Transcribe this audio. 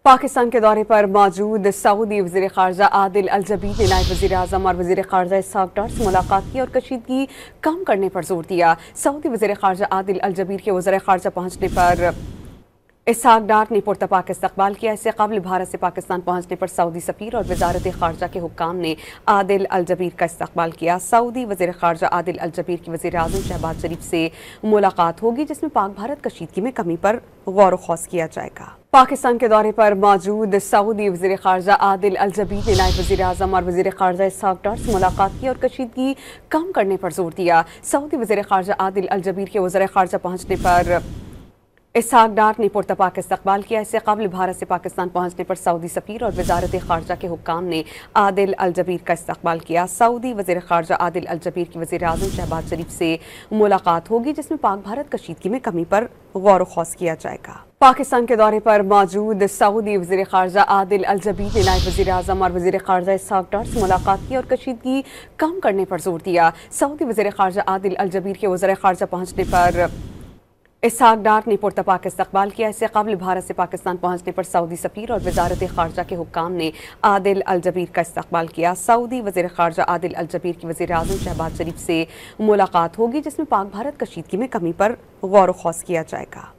पाकिस्तान के दौरे पर मौजूद सऊदी वज़ीर ख़ारजा आदिल अल-जबीर ने नायब वज़ीर आज़म और वज़ीर ख़ारजा इसहाक डार से मुलाकात की और कशीदगी कम करने पर जोर दिया। सऊदी वज़ीर ख़ारजा आदिल अल-जबीर के वज़ीर ख़ारजा पहुंचने पर इसहाक डार ने पुरतपाक इस्तकबाल किया। इससे कबल भारत से पाकिस्तान पहुंचने पर सऊदी सफ़ीर और वज़ारत ख़ारजा के हुक्काम ने आदिल अल-जबीर का इस्तकबाल किया। सऊदी वज़ीर ख़ारजा आदिल अल-जबीर की वज़ीर आज़म शहबाज शरीफ से मुलाकात होगी, जिसमें पाक भारत कशीदगी में कमी पर गौर ख़ौस किया जाएगा। पाकिस्तान के दौरे पर मौजूद सऊदी वज़ीर ख़ारजा आदिल अल-जबीर ने नायब वज़ीर आज़म और वज़ीर ख़ारजा इसहाक डार से मुलाकात की और कशीदगी कम करने पर जोर दिया। सऊदी वज़ीर ख़ारजा आदिल अल-जबीर के वज़ीर ख़ारजा पहुंचने पर इसहाक डार ने पुरतपाक इस्तकबाल किया। इससे कबल भारत से पाकिस्तान पहुंचने पर सऊदी सफ़ीर और वज़ारत ख़ारजा के हुक्काम ने आदिल अल-जबीर का इस्तकबाल किया। सऊदी वज़ीर ख़ारजा आदिल अल-जबीर की वज़ीर आज़म शहबाज शरीफ से मुलाकात होगी, जिसमें पाक भारत कशीदगी में कमी पर गौर ख़ौस किया जाएगा। पाकिस्तान के दौरे पर मौजूद सऊदी वज़ीर ख़ारजा आदिल अल-जबीर ने नायब वज़ीर आज़म और वज़ीर ख़ारजा इसहाक डार से मुलाकात की और कशीदगी कम करने पर जोर दिया। सऊदी वज़ीर ख़ारजा आदिल अल-जबीर के वज़ीर ख़ारजा पहुंचने पर इसहाक डार ने पुरतपाक इस्तकबाल किया। इससे कबल भारत से पाकिस्तान पहुंचने पर सऊदी सफ़ीर और वज़ारत ख़ारजा के हुक्काम ने आदिल अल-जबीर का इस्तकबाल किया। सऊदी वज़ीर ख़ारजा आदिल अल-जबीर की वज़ीर आज़म शहबाज शरीफ से मुलाकात होगी, जिसमें पाक भारत कशीदगी में कमी पर गौर ख़ौस किया जाएगा।